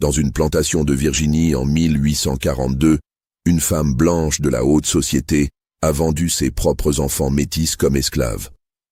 Dans une plantation de Virginie en 1842, une femme blanche de la haute société a vendu ses propres enfants métis comme esclaves.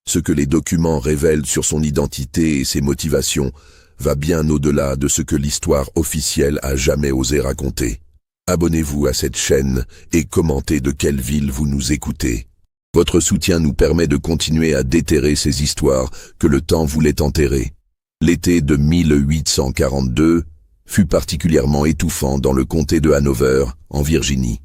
Ce que les documents révèlent sur son identité et ses motivations va bien au-delà de ce que l'histoire officielle a jamais osé raconter. Abonnez-vous à cette chaîne et commentez de quelle ville vous nous écoutez. Votre soutien nous permet de continuer à déterrer ces histoires que le temps voulait enterrer. L'été de 1842 fut particulièrement étouffant dans le comté de Hanover, en Virginie.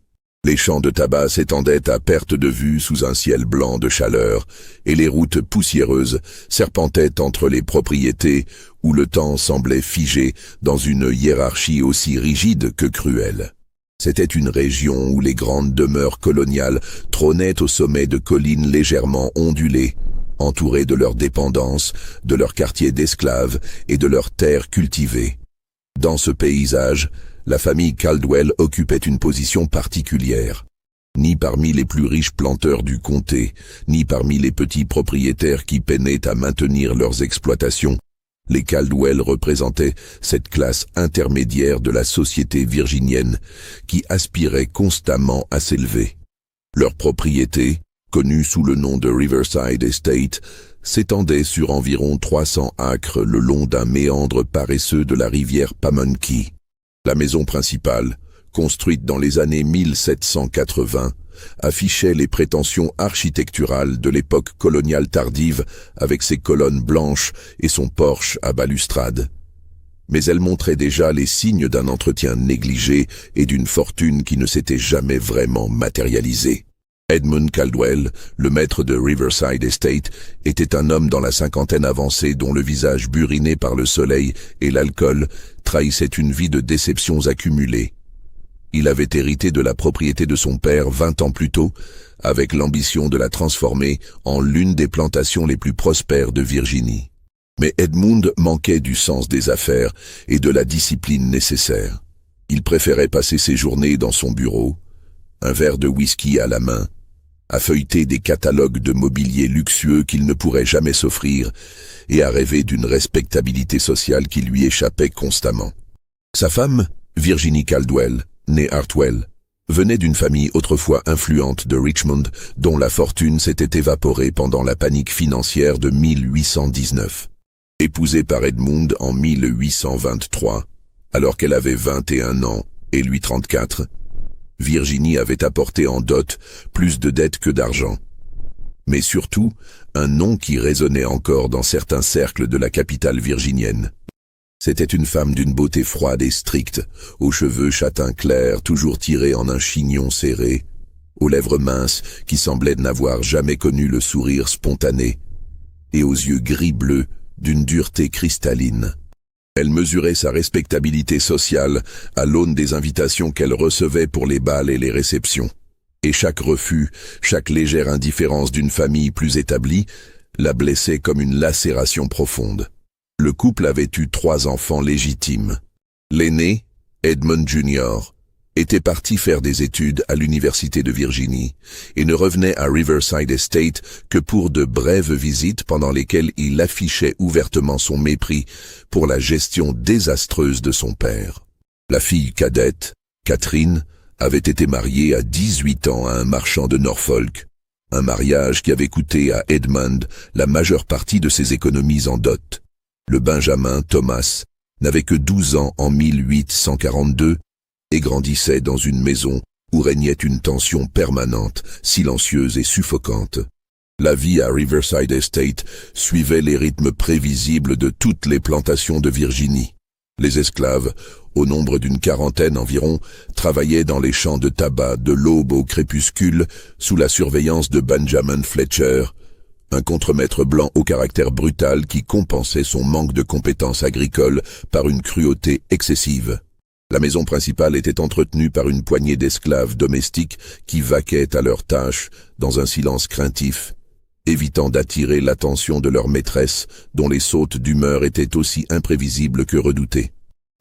Les champs de tabac s'étendaient à perte de vue sous un ciel blanc de chaleur, et les routes poussiéreuses serpentaient entre les propriétés où le temps semblait figé dans une hiérarchie aussi rigide que cruelle. C'était une région où les grandes demeures coloniales trônaient au sommet de collines légèrement ondulées, entourées de leurs dépendances, de leurs quartiers d'esclaves et de leurs terres cultivées. Dans ce paysage, la famille Caldwell occupait une position particulière. Ni parmi les plus riches planteurs du comté, ni parmi les petits propriétaires qui peinaient à maintenir leurs exploitations, les Caldwell représentaient cette classe intermédiaire de la société virginienne qui aspirait constamment à s'élever. Leur propriété, connue sous le nom de Riverside Estate, s'étendait sur environ 300 acres le long d'un méandre paresseux de la rivière Pamunkey. La maison principale, construite dans les années 1780, affichait les prétentions architecturales de l'époque coloniale tardive avec ses colonnes blanches et son porche à balustrade. Mais elle montrait déjà les signes d'un entretien négligé et d'une fortune qui ne s'était jamais vraiment matérialisée. Edmund Caldwell, le maître de Riverside Estate, était un homme dans la cinquantaine avancée dont le visage buriné par le soleil et l'alcool trahissait une vie de déceptions accumulées. Il avait hérité de la propriété de son père 20 ans plus tôt, avec l'ambition de la transformer en l'une des plantations les plus prospères de Virginie. Mais Edmund manquait du sens des affaires et de la discipline nécessaire. Il préférait passer ses journées dans son bureau, un verre de whisky à la main, à feuilleter des catalogues de mobilier luxueux qu'il ne pourrait jamais s'offrir et à rêver d'une respectabilité sociale qui lui échappait constamment. Sa femme, Virginie Caldwell, née Hartwell, venait d'une famille autrefois influente de Richmond dont la fortune s'était évaporée pendant la panique financière de 1819. Épousée par Edmund en 1823, alors qu'elle avait 21 ans et lui 34, Virginie avait apporté en dot plus de dettes que d'argent. Mais surtout, un nom qui résonnait encore dans certains cercles de la capitale virginienne. C'était une femme d'une beauté froide et stricte, aux cheveux châtain clair toujours tirés en un chignon serré, aux lèvres minces qui semblaient n'avoir jamais connu le sourire spontané, et aux yeux gris-bleus d'une dureté cristalline. Elle mesurait sa respectabilité sociale à l'aune des invitations qu'elle recevait pour les bals et les réceptions. Et chaque refus, chaque légère indifférence d'une famille plus établie, la blessait comme une lacération profonde. Le couple avait eu 3 enfants légitimes. L'aîné, Edmund Jr., était parti faire des études à l'université de Virginie et ne revenait à Riverside Estate que pour de brèves visites pendant lesquelles il affichait ouvertement son mépris pour la gestion désastreuse de son père. La fille cadette, Catherine, avait été mariée à 18 ans à un marchand de Norfolk, un mariage qui avait coûté à Edmund la majeure partie de ses économies en dot. Le benjamin, Thomas, n'avait que 12 ans en 1842 et grandissait dans une maison où régnait une tension permanente, silencieuse et suffocante. La vie à Riverside Estate suivait les rythmes prévisibles de toutes les plantations de Virginie. Les esclaves, au nombre d'une quarantaine environ, travaillaient dans les champs de tabac de l'aube au crépuscule sous la surveillance de Benjamin Fletcher, un contremaître blanc au caractère brutal qui compensait son manque de compétences agricoles par une cruauté excessive. La maison principale était entretenue par une poignée d'esclaves domestiques qui vaquaient à leurs tâches dans un silence craintif, évitant d'attirer l'attention de leur maîtresse, dont les sautes d'humeur étaient aussi imprévisibles que redoutées.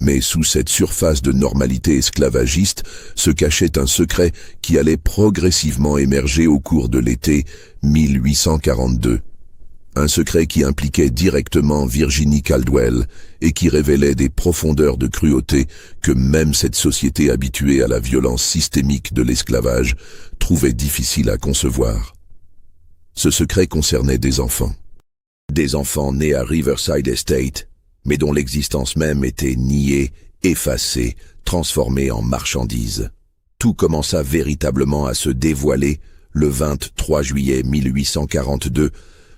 Mais sous cette surface de normalité esclavagiste se cachait un secret qui allait progressivement émerger au cours de l'été 1842. Un secret qui impliquait directement Virginie Caldwell et qui révélait des profondeurs de cruauté que même cette société habituée à la violence systémique de l'esclavage trouvait difficile à concevoir. Ce secret concernait des enfants. Des enfants nés à Riverside Estate, mais dont l'existence même était niée, effacée, transformée en marchandise. Tout commença véritablement à se dévoiler le 23 juillet 1842,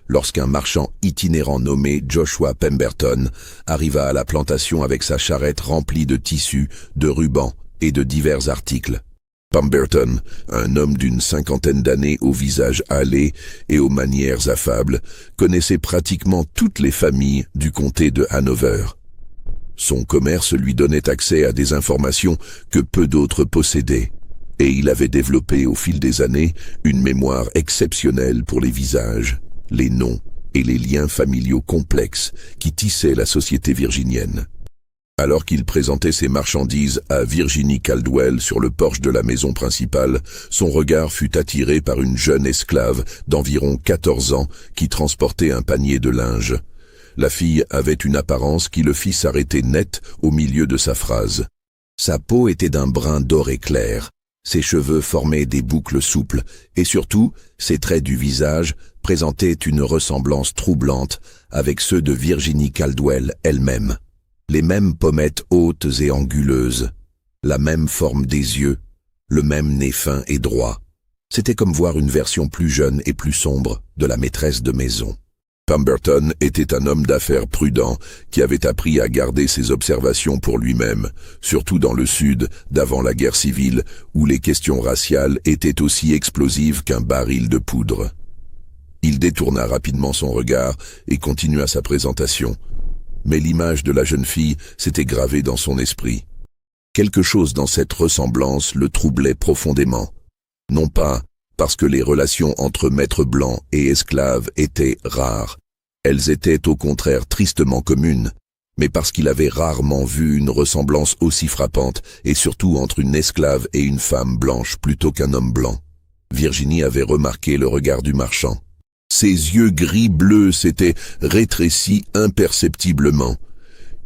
lorsqu'un marchand itinérant nommé Joshua Pemberton arriva à la plantation avec sa charrette remplie de tissus, de rubans et de divers articles. Pemberton, un homme d'une cinquantaine d'années au visage hâlé et aux manières affables, connaissait pratiquement toutes les familles du comté de Hanover. Son commerce lui donnait accès à des informations que peu d'autres possédaient, et il avait développé au fil des années une mémoire exceptionnelle pour les visages, les noms et les liens familiaux complexes qui tissaient la société virginienne. Alors qu'il présentait ses marchandises à Virginie Caldwell sur le porche de la maison principale, son regard fut attiré par une jeune esclave d'environ 14 ans qui transportait un panier de linge. La fille avait une apparence qui le fit s'arrêter net au milieu de sa phrase. Sa peau était d'un brun doré clair, ses cheveux formaient des boucles souples, et surtout, ses traits du visage présentaient une ressemblance troublante avec ceux de Virginie Caldwell elle-même. Les mêmes pommettes hautes et anguleuses, la même forme des yeux, le même nez fin et droit. C'était comme voir une version plus jeune et plus sombre de la maîtresse de maison. Pemberton était un homme d'affaires prudent qui avait appris à garder ses observations pour lui-même, surtout dans le Sud, d'avant la guerre civile, où les questions raciales étaient aussi explosives qu'un baril de poudre. Il détourna rapidement son regard et continua sa présentation. Mais l'image de la jeune fille s'était gravée dans son esprit. Quelque chose dans cette ressemblance le troublait profondément. Non pas parce que les relations entre maîtres blancs et esclaves étaient rares, elles étaient au contraire tristement communes, mais parce qu'il avait rarement vu une ressemblance aussi frappante, et surtout entre une esclave et une femme blanche plutôt qu'un homme blanc. Virginie avait remarqué le regard du marchand. Ses yeux gris-bleus s'étaient rétrécis imperceptiblement,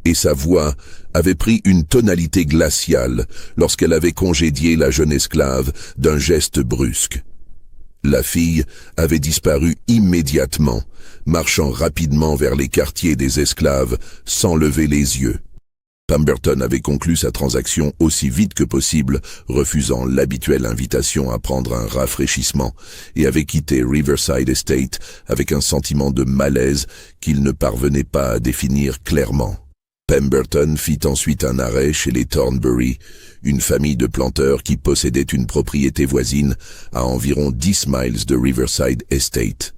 et sa voix avait pris une tonalité glaciale lorsqu'elle avait congédié la jeune esclave d'un geste brusque. La fille avait disparu immédiatement, marchant rapidement vers les quartiers des esclaves sans lever les yeux. Pemberton avait conclu sa transaction aussi vite que possible, refusant l'habituelle invitation à prendre un rafraîchissement, et avait quitté Riverside Estate avec un sentiment de malaise qu'il ne parvenait pas à définir clairement. Pemberton fit ensuite un arrêt chez les Thornbury, une famille de planteurs qui possédait une propriété voisine à environ 10 miles de Riverside Estate.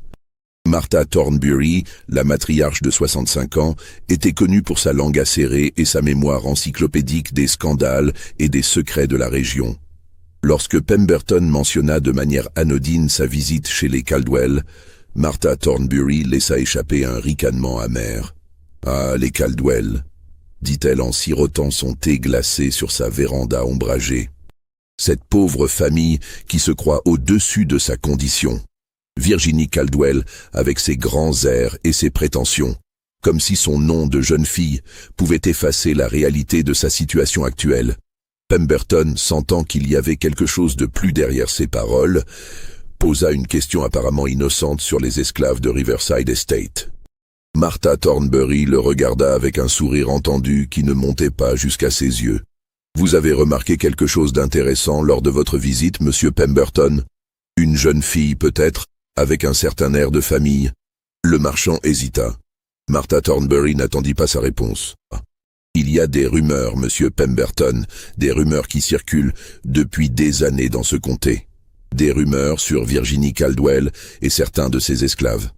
Martha Thornbury, la matriarche de 65 ans, était connue pour sa langue acérée et sa mémoire encyclopédique des scandales et des secrets de la région. Lorsque Pemberton mentionna de manière anodine sa visite chez les Caldwell, Martha Thornbury laissa échapper un ricanement amer. « Ah, les Caldwell !» dit-elle en sirotant son thé glacé sur sa véranda ombragée. « Cette pauvre famille qui se croit au-dessus de sa condition. » Virginie Caldwell, avec ses grands airs et ses prétentions, comme si son nom de jeune fille pouvait effacer la réalité de sa situation actuelle. Pemberton, sentant qu'il y avait quelque chose de plus derrière ses paroles, posa une question apparemment innocente sur les esclaves de Riverside Estate. Martha Thornbury le regarda avec un sourire entendu qui ne montait pas jusqu'à ses yeux. « Vous avez remarqué quelque chose d'intéressant lors de votre visite, monsieur Pemberton? Une jeune fille, peut-être, avec un certain air de famille. » Le marchand hésita. Martha Thornbury n'attendit pas sa réponse. « Il y a des rumeurs, monsieur Pemberton, des rumeurs qui circulent depuis des années dans ce comté. Des rumeurs sur Virginie Caldwell et certains de ses esclaves.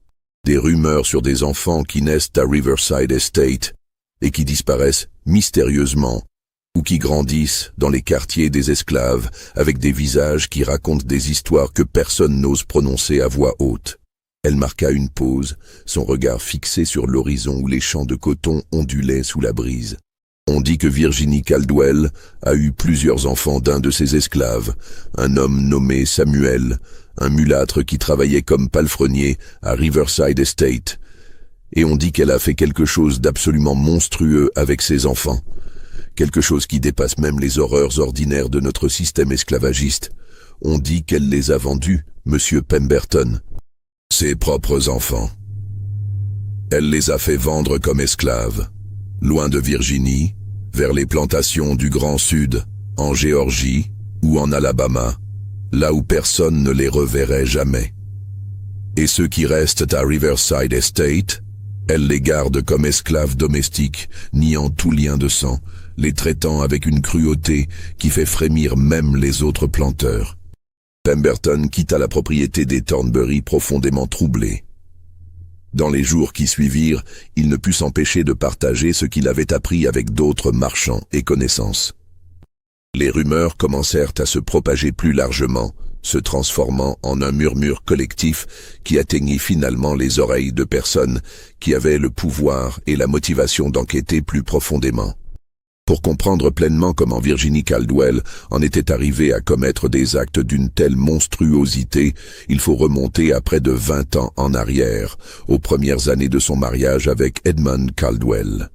Des rumeurs sur des enfants qui naissent à Riverside Estate et qui disparaissent mystérieusement, ou qui grandissent dans les quartiers des esclaves avec des visages qui racontent des histoires que personne n'ose prononcer à voix haute. » Elle marqua une pause, son regard fixé sur l'horizon où les champs de coton ondulaient sous la brise. « On dit que Virginie Caldwell a eu plusieurs enfants d'un de ses esclaves, un homme nommé Samuel, un mulâtre qui travaillait comme palefrenier à Riverside Estate, et on dit qu'elle a fait quelque chose d'absolument monstrueux avec ses enfants. Quelque chose qui dépasse même les horreurs ordinaires de notre système esclavagiste. On dit qu'elle les a vendus, Monsieur Pemberton. Ses propres enfants. Elle les a fait vendre comme esclaves, loin de Virginie, vers les plantations du Grand Sud, en Géorgie ou en Alabama, là où personne ne les reverrait jamais. Et ceux qui restent à Riverside Estate, elle les garde comme esclaves domestiques, niant tout lien de sang, les traitant avec une cruauté qui fait frémir même les autres planteurs. Pemberton quitta la propriété des Thornbury profondément troublé. Dans les jours qui suivirent, il ne put s'empêcher de partager ce qu'il avait appris avec d'autres marchands et connaissances. Les rumeurs commencèrent à se propager plus largement, se transformant en un murmure collectif qui atteignit finalement les oreilles de personnes qui avaient le pouvoir et la motivation d'enquêter plus profondément. Pour comprendre pleinement comment Virginie Caldwell en était arrivée à commettre des actes d'une telle monstruosité, il faut remonter à près de 20 ans en arrière, aux premières années de son mariage avec Edmund Caldwell.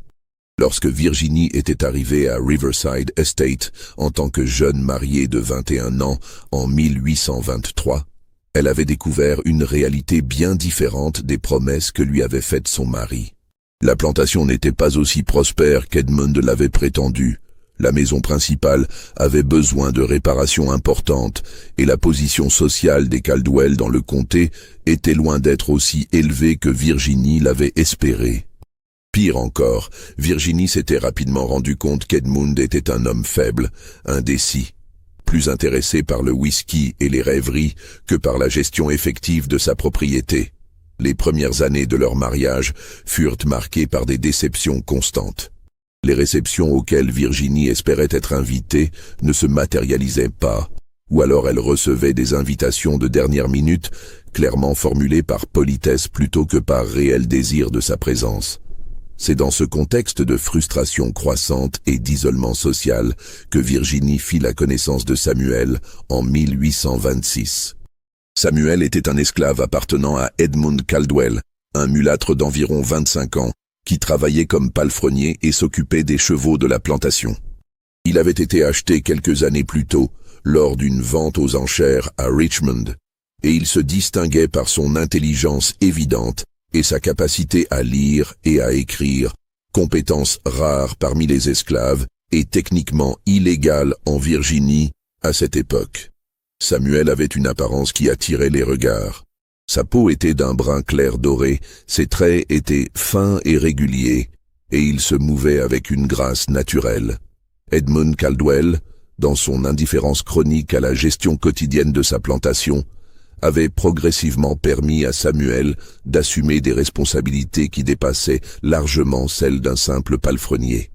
Lorsque Virginie était arrivée à Riverside Estate en tant que jeune mariée de 21 ans en 1823, elle avait découvert une réalité bien différente des promesses que lui avait faites son mari. La plantation n'était pas aussi prospère qu'Edmund l'avait prétendu. La maison principale avait besoin de réparations importantes et la position sociale des Caldwell dans le comté était loin d'être aussi élevée que Virginie l'avait espéré. Pire encore, Virginie s'était rapidement rendu compte qu'Edmund était un homme faible, indécis, plus intéressé par le whisky et les rêveries que par la gestion effective de sa propriété. Les premières années de leur mariage furent marquées par des déceptions constantes. Les réceptions auxquelles Virginie espérait être invitée ne se matérialisaient pas, ou alors elle recevait des invitations de dernière minute, clairement formulées par politesse plutôt que par réel désir de sa présence. C'est dans ce contexte de frustration croissante et d'isolement social que Virginie fit la connaissance de Samuel en 1826. Samuel était un esclave appartenant à Edmund Caldwell, un mulâtre d'environ 25 ans, qui travaillait comme palefrenier et s'occupait des chevaux de la plantation. Il avait été acheté quelques années plus tôt, lors d'une vente aux enchères à Richmond, et il se distinguait par son intelligence évidente et sa capacité à lire et à écrire, compétence rare parmi les esclaves et techniquement illégale en Virginie à cette époque. Samuel avait une apparence qui attirait les regards. Sa peau était d'un brun clair doré, ses traits étaient fins et réguliers, et il se mouvait avec une grâce naturelle. Edmund Caldwell, dans son indifférence chronique à la gestion quotidienne de sa plantation, avait progressivement permis à Samuel d'assumer des responsabilités qui dépassaient largement celles d'un simple palefrenier.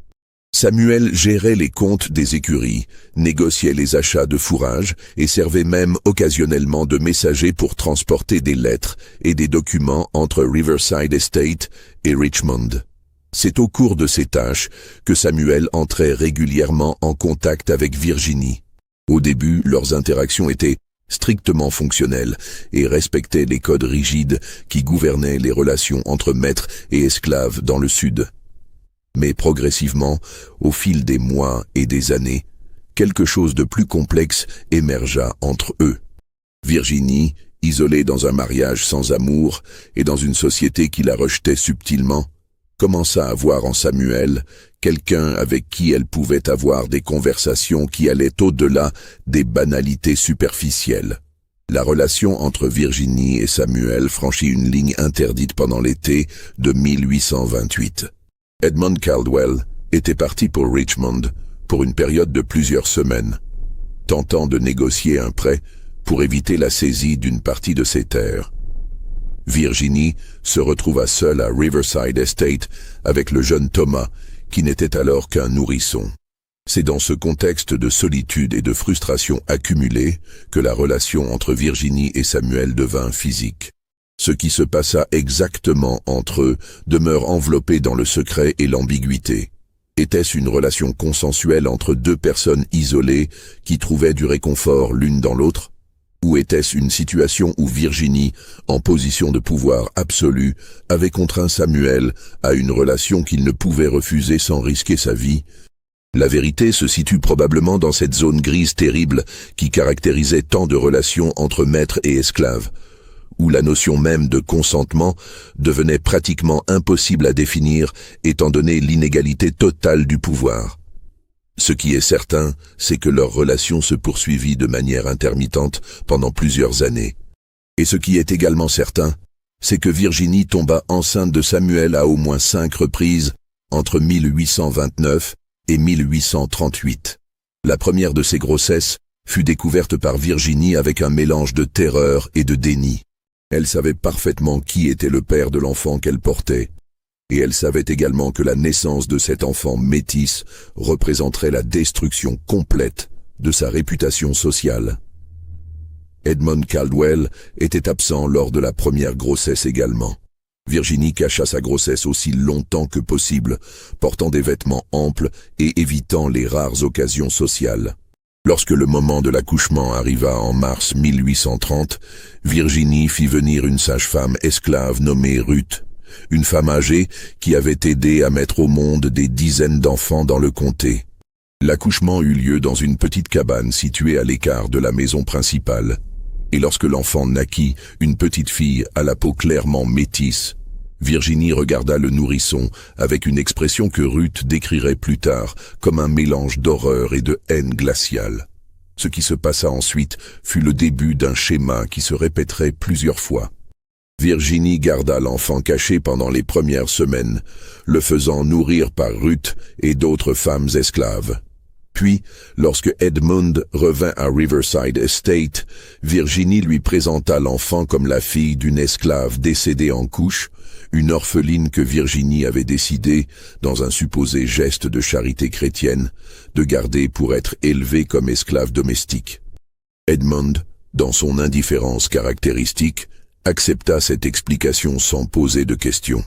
Samuel gérait les comptes des écuries, négociait les achats de fourrage et servait même occasionnellement de messager pour transporter des lettres et des documents entre Riverside Estate et Richmond. C'est au cours de ces tâches que Samuel entrait régulièrement en contact avec Virginie. Au début, leurs interactions étaient strictement fonctionnelles et respectaient les codes rigides qui gouvernaient les relations entre maîtres et esclaves dans le Sud. Mais progressivement, au fil des mois et des années, quelque chose de plus complexe émergea entre eux. Virginie, isolée dans un mariage sans amour et dans une société qui la rejetait subtilement, commença à voir en Samuel quelqu'un avec qui elle pouvait avoir des conversations qui allaient au-delà des banalités superficielles. La relation entre Virginie et Samuel franchit une ligne interdite pendant l'été de 1828. Edmund Caldwell était parti pour Richmond pour une période de plusieurs semaines, tentant de négocier un prêt pour éviter la saisie d'une partie de ses terres. Virginie se retrouva seule à Riverside Estate avec le jeune Thomas, qui n'était alors qu'un nourrisson. C'est dans ce contexte de solitude et de frustration accumulée que la relation entre Virginie et Samuel devint physique. Ce qui se passa exactement entre eux demeure enveloppé dans le secret et l'ambiguïté. Était-ce une relation consensuelle entre deux personnes isolées qui trouvaient du réconfort l'une dans l'autre? Ou était-ce une situation où Virginie, en position de pouvoir absolu, avait contraint Samuel à une relation qu'il ne pouvait refuser sans risquer sa vie? La vérité se situe probablement dans cette zone grise terrible qui caractérisait tant de relations entre maître et esclave, où la notion même de consentement devenait pratiquement impossible à définir étant donné l'inégalité totale du pouvoir. Ce qui est certain, c'est que leur relation se poursuivit de manière intermittente pendant plusieurs années. Et ce qui est également certain, c'est que Virginie tomba enceinte de Samuel à au moins 5 reprises entre 1829 et 1838. La première de ces grossesses fut découverte par Virginie avec un mélange de terreur et de déni. Elle savait parfaitement qui était le père de l'enfant qu'elle portait. Et elle savait également que la naissance de cet enfant métis représenterait la destruction complète de sa réputation sociale. Edmund Caldwell était absent lors de la première grossesse également. Virginie cacha sa grossesse aussi longtemps que possible, portant des vêtements amples et évitant les rares occasions sociales. Lorsque le moment de l'accouchement arriva en mars 1830, Virginie fit venir une sage-femme esclave nommée Ruth, une femme âgée qui avait aidé à mettre au monde des dizaines d'enfants dans le comté. L'accouchement eut lieu dans une petite cabane située à l'écart de la maison principale. Et lorsque l'enfant naquit, une petite fille à la peau clairement métisse, Virginie regarda le nourrisson avec une expression que Ruth décrirait plus tard comme un mélange d'horreur et de haine glaciale. Ce qui se passa ensuite fut le début d'un schéma qui se répéterait plusieurs fois. Virginie garda l'enfant caché pendant les premières semaines, le faisant nourrir par Ruth et d'autres femmes esclaves. Puis, lorsque Edmund revint à Riverside Estate, Virginie lui présenta l'enfant comme la fille d'une esclave décédée en couche, une orpheline que Virginie avait décidé, dans un supposé geste de charité chrétienne, de garder pour être élevée comme esclave domestique. Edmund, dans son indifférence caractéristique, accepta cette explication sans poser de questions.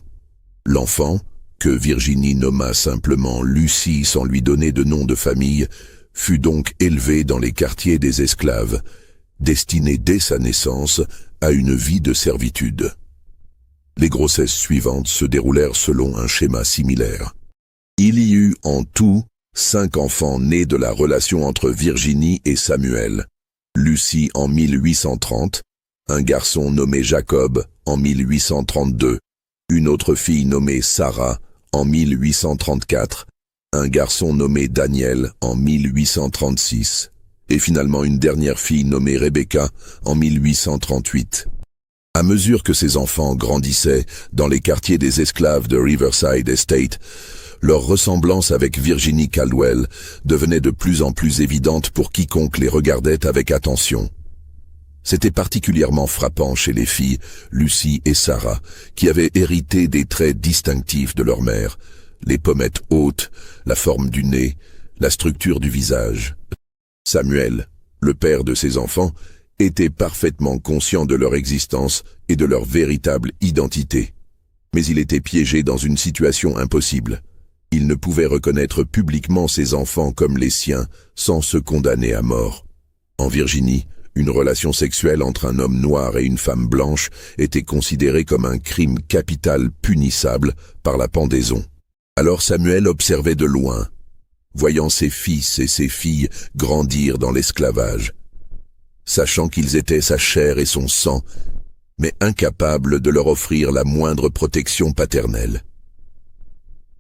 L'enfant, que Virginie nomma simplement Lucie sans lui donner de nom de famille, fut donc élevé dans les quartiers des esclaves, destiné dès sa naissance à une vie de servitude. Les grossesses suivantes se déroulèrent selon un schéma similaire. Il y eut en tout 5 enfants nés de la relation entre Virginie et Samuel. Lucie en 1830, un garçon nommé Jacob en 1832, une autre fille nommée Sarah en 1834, un garçon nommé Daniel en 1836, et finalement une dernière fille nommée Rebecca en 1838. À mesure que ces enfants grandissaient dans les quartiers des esclaves de Riverside Estate, leur ressemblance avec Virginie Caldwell devenait de plus en plus évidente pour quiconque les regardait avec attention. C'était particulièrement frappant chez les filles Lucie et Sarah, qui avaient hérité des traits distinctifs de leur mère, les pommettes hautes, la forme du nez, la structure du visage. Samuel, le père de ces enfants, était parfaitement conscient de leur existence et de leur véritable identité. Mais il était piégé dans une situation impossible. Il ne pouvait reconnaître publiquement ses enfants comme les siens sans se condamner à mort. En Virginie, une relation sexuelle entre un homme noir et une femme blanche était considérée comme un crime capital punissable par la pendaison. Alors Samuel observait de loin, voyant ses fils et ses filles grandir dans l'esclavage, sachant qu'ils étaient sa chair et son sang, mais incapable de leur offrir la moindre protection paternelle.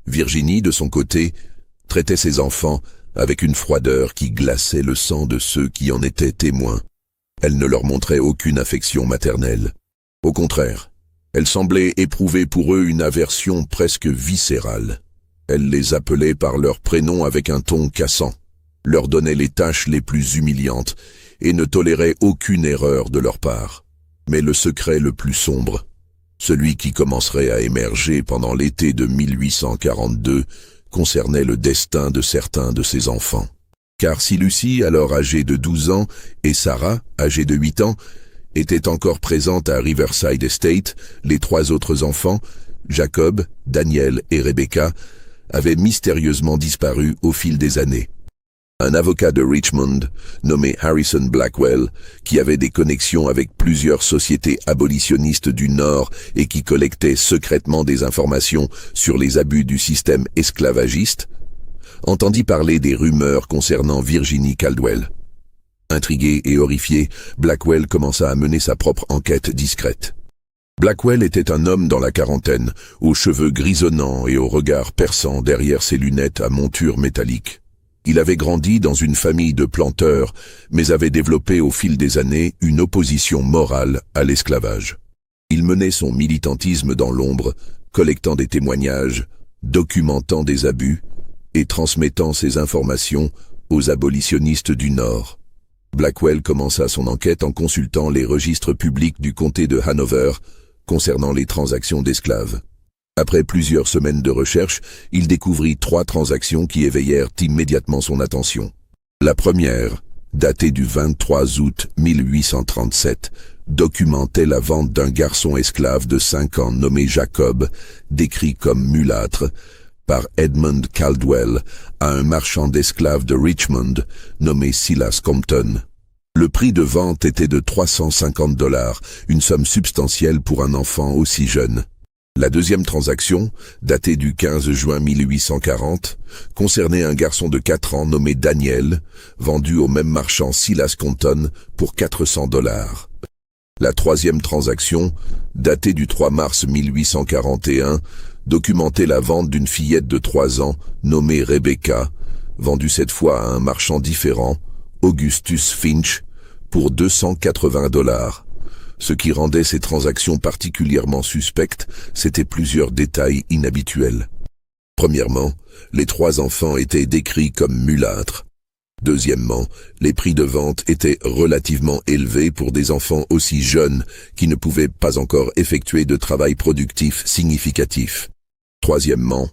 Virginie, de son côté, traitait ses enfants avec une froideur qui glaçait le sang de ceux qui en étaient témoins. Elle ne leur montrait aucune affection maternelle. Au contraire, elle semblait éprouver pour eux une aversion presque viscérale. Elle les appelait par leurs prénoms avec un ton cassant, leur donnait les tâches les plus humiliantes et ne tolérait aucune erreur de leur part. Mais le secret le plus sombre, celui qui commencerait à émerger pendant l'été de 1842, concernait le destin de certains de ses enfants. Car si Lucie, alors âgée de 12 ans, et Sarah, âgée de 8 ans, étaient encore présentes à Riverside Estate, les 3 autres enfants, Jacob, Daniel et Rebecca, avaient mystérieusement disparu au fil des années. Un avocat de Richmond, nommé Harrison Blackwell, qui avait des connexions avec plusieurs sociétés abolitionnistes du Nord et qui collectait secrètement des informations sur les abus du système esclavagiste, entendit parler des rumeurs concernant Virginie Caldwell. Intrigué et horrifié, Blackwell commença à mener sa propre enquête discrète. Blackwell était un homme dans la quarantaine, aux cheveux grisonnants et au regard perçant derrière ses lunettes à monture métallique. Il avait grandi dans une famille de planteurs, mais avait développé au fil des années une opposition morale à l'esclavage. Il menait son militantisme dans l'ombre, collectant des témoignages, documentant des abus et transmettant ses informations aux abolitionnistes du Nord. Blackwell commença son enquête en consultant les registres publics du comté de Hanover concernant les transactions d'esclaves. Après plusieurs semaines de recherche, il découvrit 3 transactions qui éveillèrent immédiatement son attention. La première, datée du 23 août 1837, documentait la vente d'un garçon esclave de 5 ans nommé Jacob, décrit comme mulâtre, par Edmund Caldwell à un marchand d'esclaves de Richmond nommé Silas Compton. Le prix de vente était de $350, une somme substantielle pour un enfant aussi jeune. La deuxième transaction, datée du 15 juin 1840, concernait un garçon de 4 ans nommé Daniel, vendu au même marchand Silas Compton pour $400. La troisième transaction, datée du 3 mars 1841, documentait la vente d'une fillette de 3 ans nommée Rebecca, vendue cette fois à un marchand différent, Augustus Finch, pour $280. Ce qui rendait ces transactions particulièrement suspectes, c'étaient plusieurs détails inhabituels. Premièrement, les 3 enfants étaient décrits comme mulâtres. Deuxièmement, les prix de vente étaient relativement élevés pour des enfants aussi jeunes qui ne pouvaient pas encore effectuer de travail productif significatif. Troisièmement,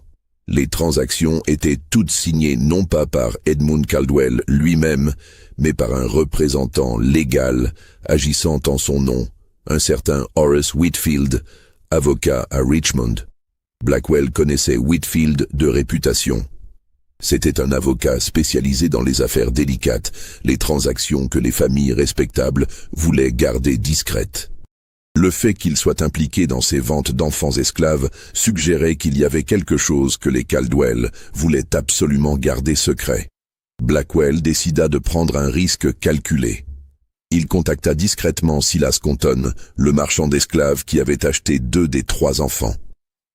les transactions étaient toutes signées non pas par Edmund Caldwell lui-même, mais par un représentant légal agissant en son nom, un certain Horace Whitfield, avocat à Richmond. Blackwell connaissait Whitfield de réputation. C'était un avocat spécialisé dans les affaires délicates, les transactions que les familles respectables voulaient garder discrètes. Le fait qu'il soit impliqué dans ces ventes d'enfants esclaves suggérait qu'il y avait quelque chose que les Caldwell voulaient absolument garder secret. Blackwell décida de prendre un risque calculé. Il contacta discrètement Silas Compton, le marchand d'esclaves qui avait acheté 2 des 3 enfants.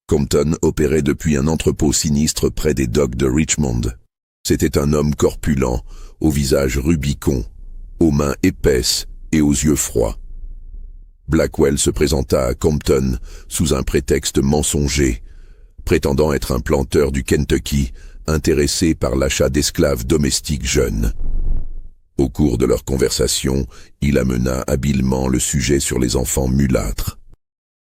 Compton opérait depuis un entrepôt sinistre près des docks de Richmond. C'était un homme corpulent, au visage rubicond, aux mains épaisses et aux yeux froids. Blackwell se présenta à Compton sous un prétexte mensonger, prétendant être un planteur du Kentucky, intéressé par l'achat d'esclaves domestiques jeunes. Au cours de leur conversation, il amena habilement le sujet sur les enfants mulâtres.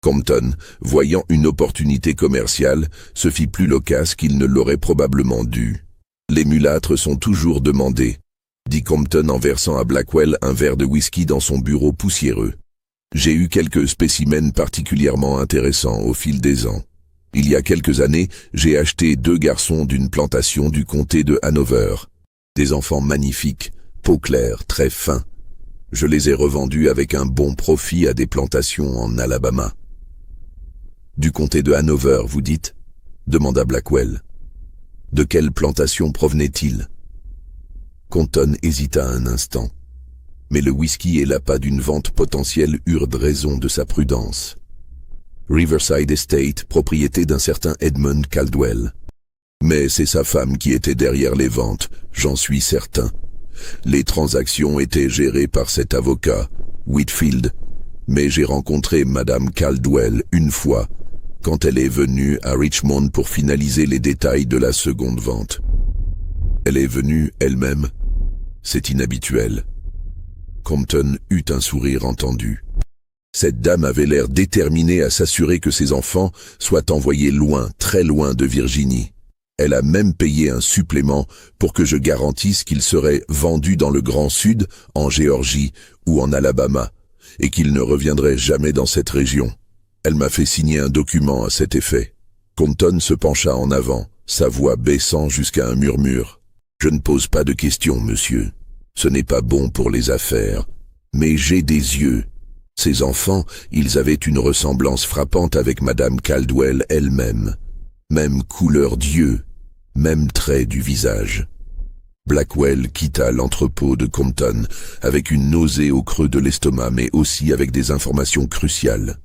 Compton, voyant une opportunité commerciale, se fit plus loquace qu'il ne l'aurait probablement dû. « Les mulâtres sont toujours demandés », dit Compton en versant à Blackwell un verre de whisky dans son bureau poussiéreux. « J'ai eu quelques spécimens particulièrement intéressants au fil des ans. Il y a quelques années, j'ai acheté 2 garçons d'une plantation du comté de Hanover. Des enfants magnifiques, peau claire, très fins. Je les ai revendus avec un bon profit à des plantations en Alabama. » « Du comté de Hanover, vous dites ?» demanda Blackwell. « De quelle plantation provenait-il » Compton hésita un instant. Mais le whisky et l'appât d'une vente potentielle eurent raison de sa prudence. Riverside Estate, propriété d'un certain Edmund Caldwell. Mais c'est sa femme qui était derrière les ventes, j'en suis certain. Les transactions étaient gérées par cet avocat, Whitfield, mais j'ai rencontré Madame Caldwell une fois, quand elle est venue à Richmond pour finaliser les détails de la seconde vente. Elle est venue elle-même. C'est inhabituel. Compton eut un sourire entendu. Cette dame avait l'air déterminée à s'assurer que ses enfants soient envoyés loin, très loin de Virginie. Elle a même payé un supplément pour que je garantisse qu'ils seraient vendus dans le Grand Sud, en Géorgie ou en Alabama, et qu'ils ne reviendraient jamais dans cette région. Elle m'a fait signer un document à cet effet. Compton se pencha en avant, sa voix baissant jusqu'à un murmure. Je ne pose pas de questions, monsieur. Ce n'est pas bon pour les affaires. Mais j'ai des yeux. Ces enfants, ils avaient une ressemblance frappante avec Madame Caldwell elle-même. Même couleur d'yeux, même trait du visage. Blackwell quitta l'entrepôt de Compton avec une nausée au creux de l'estomac, mais aussi avec des informations cruciales.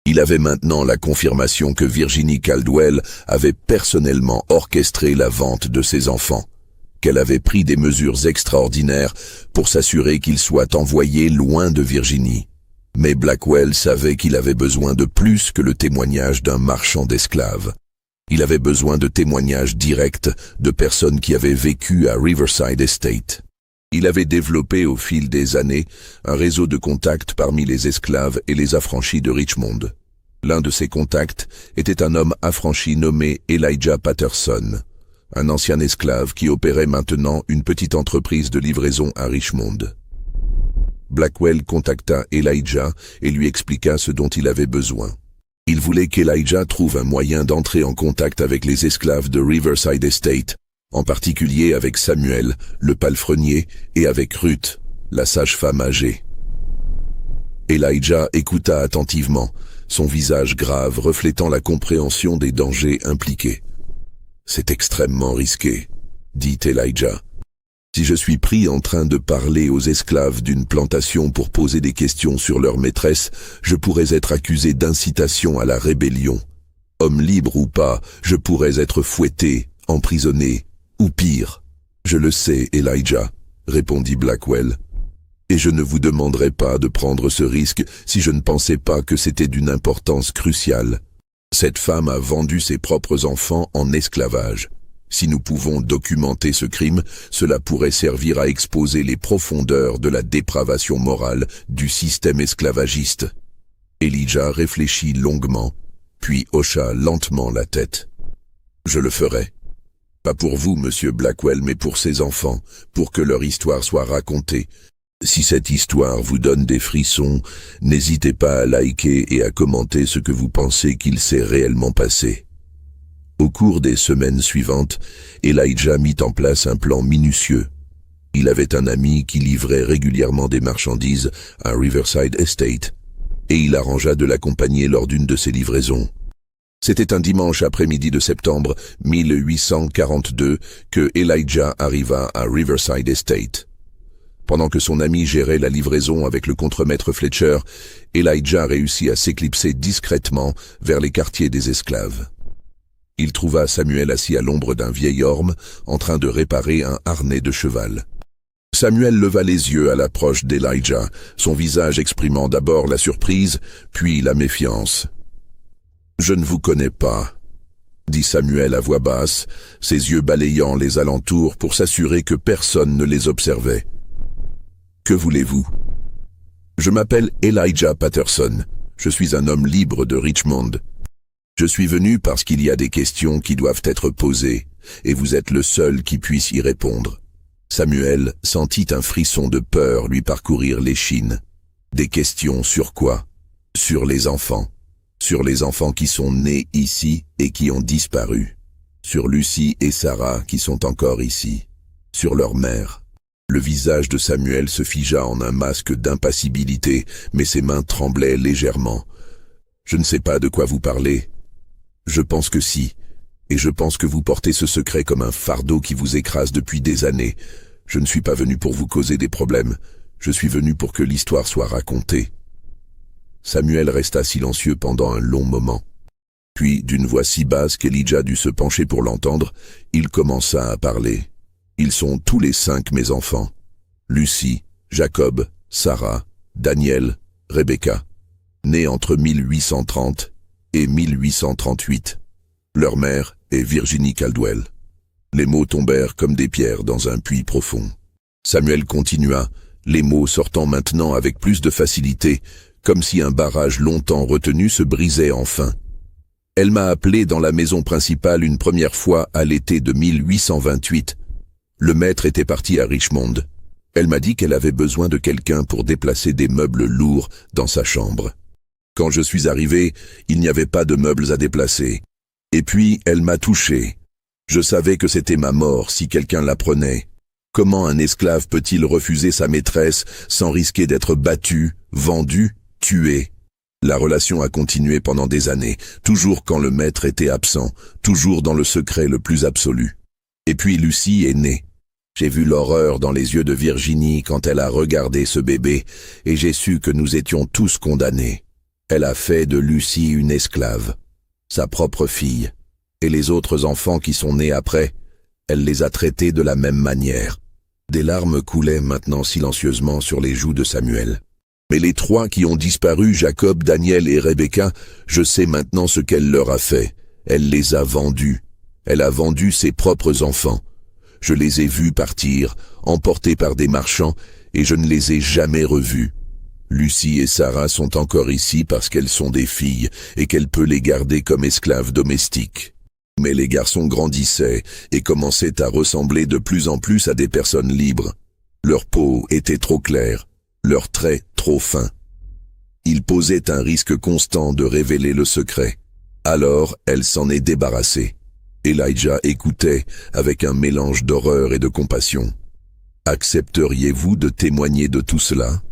Il avait maintenant la confirmation que Virginie Caldwell avait personnellement orchestré la vente de ses enfants, qu'elle avait pris des mesures extraordinaires pour s'assurer qu'ils soient envoyés loin de Virginie. Mais Blackwell savait qu'il avait besoin de plus que le témoignage d'un marchand d'esclaves. Il avait besoin de témoignages directs de personnes qui avaient vécu à Riverside Estate. Il avait développé au fil des années un réseau de contacts parmi les esclaves et les affranchis de Richmond. L'un de ces contacts était un homme affranchi nommé Elijah Patterson, un ancien esclave qui opérait maintenant une petite entreprise de livraison à Richmond. Blackwell contacta Elijah et lui expliqua ce dont il avait besoin. Il voulait qu'Elijah trouve un moyen d'entrer en contact avec les esclaves de Riverside Estate, en particulier avec Samuel, le palefrenier, et avec Ruth, la sage-femme âgée. Elijah écouta attentivement, son visage grave reflétant la compréhension des dangers impliqués. « C'est extrêmement risqué, » dit Elijah. « Si je suis pris en train de parler aux esclaves d'une plantation pour poser des questions sur leur maîtresse, je pourrais être accusé d'incitation à la rébellion. Homme libre ou pas, je pourrais être fouetté, emprisonné, ou pire. »« Je le sais, Elijah, » répondit Blackwell. « Et je ne vous demanderai pas de prendre ce risque si je ne pensais pas que c'était d'une importance cruciale. Cette femme a vendu ses propres enfants en esclavage. Si nous pouvons documenter ce crime, cela pourrait servir à exposer les profondeurs de la dépravation morale du système esclavagiste. » Elijah réfléchit longuement, puis hocha lentement la tête. « Je le ferai. Pas pour vous, monsieur Blackwell, mais pour ces enfants, pour que leur histoire soit racontée. Si cette histoire vous donne des frissons, n'hésitez pas à liker et à commenter ce que vous pensez qu'il s'est réellement passé. » Au cours des semaines suivantes, Elijah mit en place un plan minutieux. Il avait un ami qui livrait régulièrement des marchandises à Riverside Estate, et il arrangea de l'accompagner lors d'une de ces livraisons. C'était un dimanche après-midi de septembre 1842 que Elijah arriva à Riverside Estate. Pendant que son ami gérait la livraison avec le contremaître Fletcher, Elijah réussit à s'éclipser discrètement vers les quartiers des esclaves. Il trouva Samuel assis à l'ombre d'un vieil orme, en train de réparer un harnais de cheval. Samuel leva les yeux à l'approche d'Elijah, son visage exprimant d'abord la surprise, puis la méfiance. « Je ne vous connais pas, » dit Samuel à voix basse, ses yeux balayant les alentours pour s'assurer que personne ne les observait. « Que voulez-vous ? » « Je m'appelle Elijah Patterson. Je suis un homme libre de Richmond. Je suis venu parce qu'il y a des questions qui doivent être posées, et vous êtes le seul qui puisse y répondre. » Samuel sentit un frisson de peur lui parcourir l'échine. Des questions sur quoi? Sur les enfants. Sur les enfants qui sont nés ici et qui ont disparu. Sur Lucy et Sarah qui sont encore ici. Sur leur mère. Le visage de Samuel se figea en un masque d'impassibilité, mais ses mains tremblaient légèrement. « Je ne sais pas de quoi vous parlez. » « Je pense que si, et je pense que vous portez ce secret comme un fardeau qui vous écrase depuis des années. Je ne suis pas venu pour vous causer des problèmes, je suis venu pour que l'histoire soit racontée. » Samuel resta silencieux pendant un long moment. Puis, d'une voix si basse qu'Elijah dut se pencher pour l'entendre, il commença à parler. « Ils sont tous les 5 mes enfants. Lucy, Jacob, Sarah, Daniel, Rebecca, nés entre 1830 et 1838. Leur mère est Virginie Caldwell. » Les mots tombèrent comme des pierres dans un puits profond. Samuel continua, les mots sortant maintenant avec plus de facilité, comme si un barrage longtemps retenu se brisait enfin. « Elle m'a appelé dans la maison principale une première fois à l'été de 1828. Le maître était parti à Richmond. Elle m'a dit qu'elle avait besoin de quelqu'un pour déplacer des meubles lourds dans sa chambre. Quand je suis arrivé, il n'y avait pas de meubles à déplacer. Et puis, elle m'a touché. Je savais que c'était ma mort si quelqu'un l'apprenait. Comment un esclave peut-il refuser sa maîtresse sans risquer d'être battu, vendu, tué? La relation a continué pendant des années, toujours quand le maître était absent, toujours dans le secret le plus absolu. Et puis Lucie est née. J'ai vu l'horreur dans les yeux de Virginie quand elle a regardé ce bébé, et j'ai su que nous étions tous condamnés. Elle a fait de Lucie une esclave, sa propre fille, et les autres enfants qui sont nés après, elle les a traités de la même manière. Des larmes coulaient maintenant silencieusement sur les joues de Samuel. Mais les trois qui ont disparu, Jacob, Daniel et Rebecca, je sais maintenant ce qu'elle leur a fait. Elle les a vendus. Elle a vendu ses propres enfants. Je les ai vus partir, emportés par des marchands, et je ne les ai jamais revus. Lucie et Sarah sont encore ici parce qu'elles sont des filles et qu'elle peut les garder comme esclaves domestiques. Mais les garçons grandissaient et commençaient à ressembler de plus en plus à des personnes libres. Leur peau était trop claire, leurs traits trop fins. Ils posaient un risque constant de révéler le secret. Alors, elle s'en est débarrassée. Elijah écoutait avec un mélange d'horreur et de compassion. « Accepteriez-vous de témoigner de tout cela ?»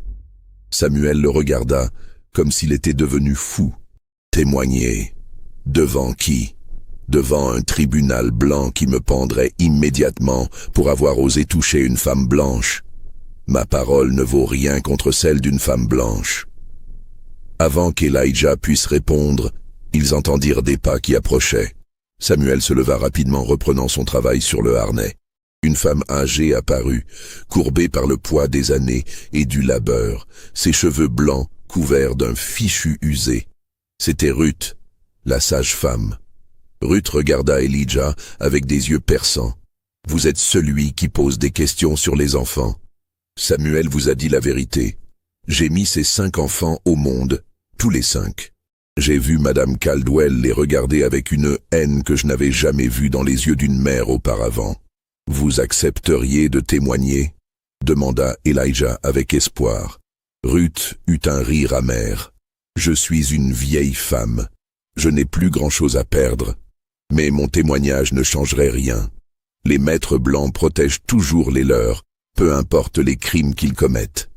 Samuel le regarda comme s'il était devenu fou. « Témoigner? Devant qui? Devant un tribunal blanc qui me pendrait immédiatement pour avoir osé toucher une femme blanche. Ma parole ne vaut rien contre celle d'une femme blanche. » Avant qu'Elijah puisse répondre, ils entendirent des pas qui approchaient. Samuel se leva rapidement, reprenant son travail sur le harnais. Une femme âgée apparut, courbée par le poids des années et du labeur, ses cheveux blancs couverts d'un fichu usé. C'était Ruth, la sage-femme. Ruth regarda Elijah avec des yeux perçants. « Vous êtes celui qui pose des questions sur les enfants. Samuel vous a dit la vérité. J'ai mis ces 5 enfants au monde, tous les 5. J'ai vu Madame Caldwell les regarder avec une haine que je n'avais jamais vue dans les yeux d'une mère auparavant. Vous accepteriez de témoigner ?» demanda Elijah avec espoir. Ruth eut un rire amer. « Je suis une vieille femme. Je n'ai plus grand-chose à perdre. Mais mon témoignage ne changerait rien. Les maîtres blancs protègent toujours les leurs, peu importe les crimes qu'ils commettent.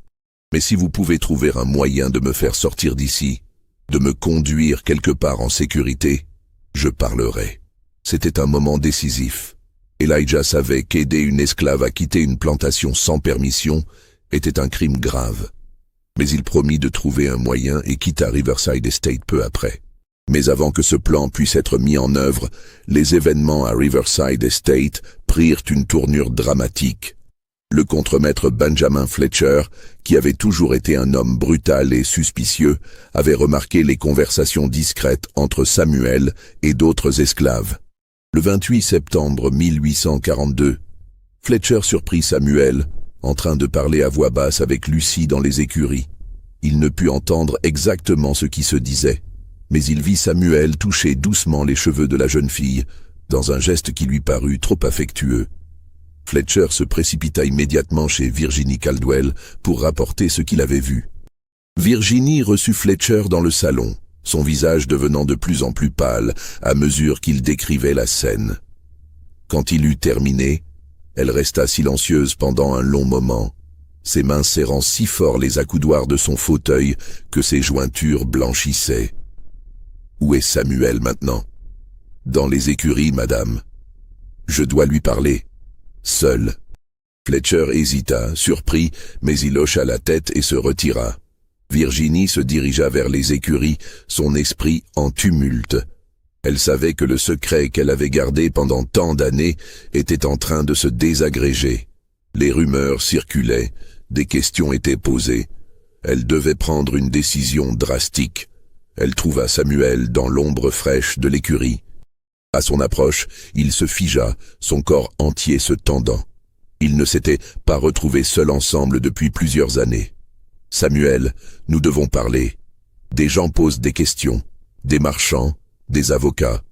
Mais si vous pouvez trouver un moyen de me faire sortir d'ici, de me conduire quelque part en sécurité, je parlerai. » C'était un moment décisif. Elijah savait qu'aider une esclave à quitter une plantation sans permission était un crime grave. Mais il promit de trouver un moyen et quitta Riverside Estate peu après. Mais avant que ce plan puisse être mis en œuvre, les événements à Riverside Estate prirent une tournure dramatique. Le contremaître Benjamin Fletcher, qui avait toujours été un homme brutal et suspicieux, avait remarqué les conversations discrètes entre Samuel et d'autres esclaves. Le 28 septembre 1842, Fletcher surprit Samuel, en train de parler à voix basse avec Lucie dans les écuries. Il ne put entendre exactement ce qui se disait, mais il vit Samuel toucher doucement les cheveux de la jeune fille, dans un geste qui lui parut trop affectueux. Fletcher se précipita immédiatement chez Virginie Caldwell pour rapporter ce qu'il avait vu. Virginie reçut Fletcher dans le salon, son visage devenant de plus en plus pâle à mesure qu'il décrivait la scène. Quand il eut terminé, elle resta silencieuse pendant un long moment, ses mains serrant si fort les accoudoirs de son fauteuil que ses jointures blanchissaient. « Où est Samuel maintenant ?»« Dans les écuries, madame. Je dois lui parler. Seul. » Fletcher hésita, surpris, mais il hocha la tête et se retira. Virginie se dirigea vers les écuries, son esprit en tumulte. Elle savait que le secret qu'elle avait gardé pendant tant d'années était en train de se désagréger. Les rumeurs circulaient, des questions étaient posées. Elle devait prendre une décision drastique. Elle trouva Samuel dans l'ombre fraîche de l'écurie. À son approche, il se figea, son corps entier se tendant. Ils ne s'étaient pas retrouvés seuls ensemble depuis plusieurs années. « Samuel, nous devons parler. Des gens posent des questions, des marchands, des avocats.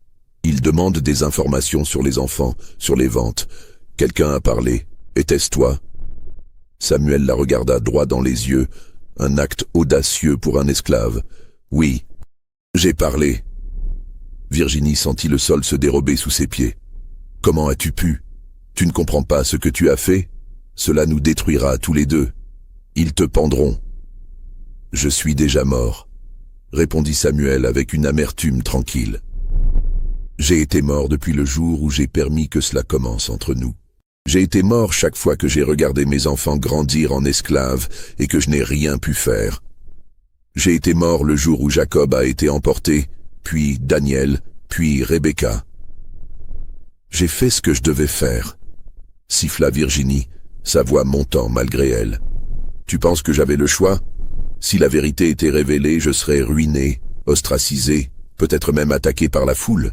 Ils demandent des informations sur les enfants, sur les ventes. Quelqu'un a parlé. Était-ce toi ?» Samuel la regarda droit dans les yeux, un acte audacieux pour un esclave. « Oui, j'ai parlé. » Virginie sentit le sol se dérober sous ses pieds. « Comment as-tu pu? Tu ne comprends pas ce que tu as fait? Cela nous détruira tous les deux. Ils te pendront. Je suis déjà mort, répondit Samuel avec une amertume tranquille. J'ai été mort depuis le jour où j'ai permis que cela commence entre nous. J'ai été mort chaque fois que j'ai regardé mes enfants grandir en esclaves et que je n'ai rien pu faire. J'ai été mort le jour où Jacob a été emporté, puis Daniel, puis Rebecca. J'ai fait ce que je devais faire, siffla Virginie, sa voix montant malgré elle. Tu penses que j'avais le choix? Si la vérité était révélée, je serais ruiné, ostracisé, peut-être même attaqué par la foule.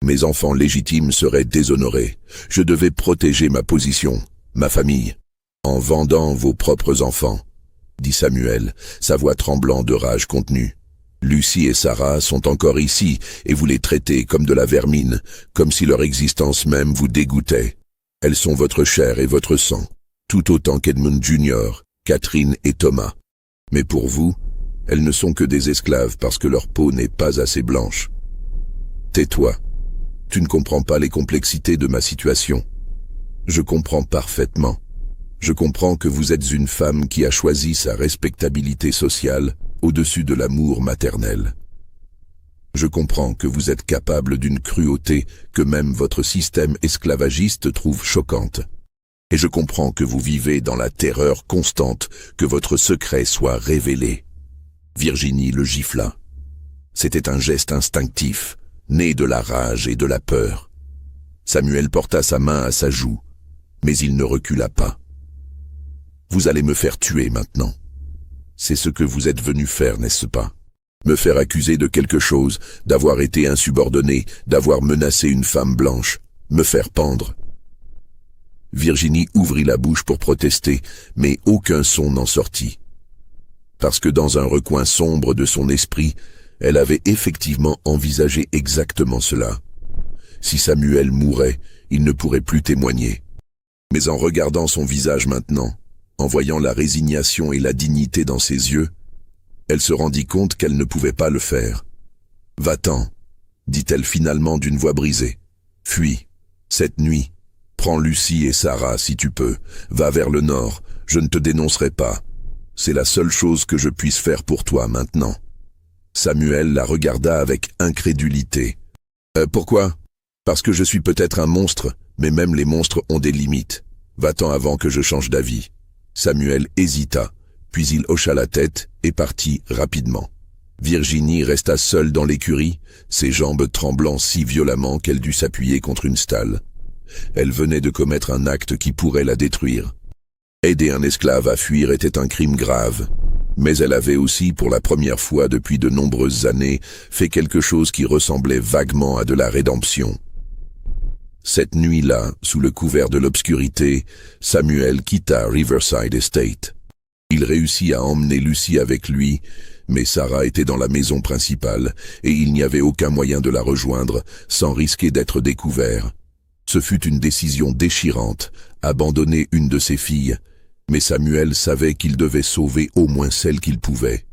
Mes enfants légitimes seraient déshonorés. Je devais protéger ma position, ma famille, en vendant vos propres enfants, dit Samuel, sa voix tremblant de rage contenue. Lucie et Sarah sont encore ici, et vous les traitez comme de la vermine, comme si leur existence même vous dégoûtait. Elles sont votre chair et votre sang, tout autant qu'Edmund Jr., Catherine et Thomas. Mais pour vous, elles ne sont que des esclaves parce que leur peau n'est pas assez blanche. Tais-toi. Tu ne comprends pas les complexités de ma situation. Je comprends parfaitement. Je comprends que vous êtes une femme qui a choisi sa respectabilité sociale au-dessus de l'amour maternel. Je comprends que vous êtes capable d'une cruauté que même votre système esclavagiste trouve choquante. Et je comprends que vous vivez dans la terreur constante que votre secret soit révélé. Virginie le gifla. C'était un geste instinctif, né de la rage et de la peur. Samuel porta sa main à sa joue, mais il ne recula pas. Vous allez me faire tuer maintenant. C'est ce que vous êtes venu faire, n'est-ce pas? Me faire accuser de quelque chose, d'avoir été insubordonné, d'avoir menacé une femme blanche, me faire pendre. Virginie ouvrit la bouche pour protester, mais aucun son n'en sortit. Parce que dans un recoin sombre de son esprit, elle avait effectivement envisagé exactement cela. Si Samuel mourait, il ne pourrait plus témoigner. Mais en regardant son visage maintenant, en voyant la résignation et la dignité dans ses yeux, elle se rendit compte qu'elle ne pouvait pas le faire. « Va-t'en », dit-elle finalement d'une voix brisée. « Fuis, cette nuit. Prends Lucie et Sarah si tu peux. Va vers le nord, je ne te dénoncerai pas. C'est la seule chose que je puisse faire pour toi maintenant. » Samuel la regarda avec incrédulité. « Pourquoi? Parce que je suis peut-être un monstre, mais même les monstres ont des limites. Va-t'en avant que je change d'avis. » Samuel hésita, puis il hocha la tête et partit rapidement. Virginie resta seule dans l'écurie, ses jambes tremblant si violemment qu'elle dut s'appuyer contre une stalle. Elle venait de commettre un acte qui pourrait la détruire. Aider un esclave à fuir était un crime grave, mais elle avait aussi, pour la première fois depuis de nombreuses années, fait quelque chose qui ressemblait vaguement à de la rédemption. Cette nuit-là, sous le couvert de l'obscurité, Samuel quitta Riverside Estate. Il réussit à emmener Lucie avec lui, mais Sarah était dans la maison principale et il n'y avait aucun moyen de la rejoindre sans risquer d'être découvert. Ce fut une décision déchirante, abandonner une de ses filles, mais Samuel savait qu'il devait sauver au moins celle qu'il pouvait.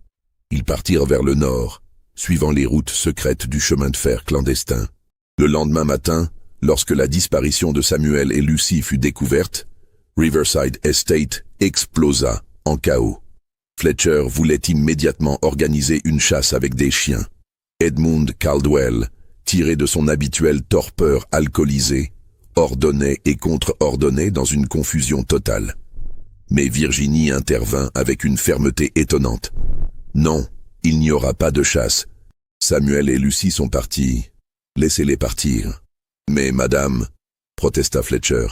Ils partirent vers le nord, suivant les routes secrètes du chemin de fer clandestin. Le lendemain matin, lorsque la disparition de Samuel et Lucie fut découverte, Riverside Estate explosa en chaos. Fletcher voulait immédiatement organiser une chasse avec des chiens. Edmund Caldwell, tiré de son habituelle torpeur alcoolisée, ordonnait et contre-ordonnait dans une confusion totale. Mais Virginie intervint avec une fermeté étonnante. « Non, il n'y aura pas de chasse. Samuel et Lucie sont partis. Laissez-les partir. » « Mais, madame, protesta Fletcher,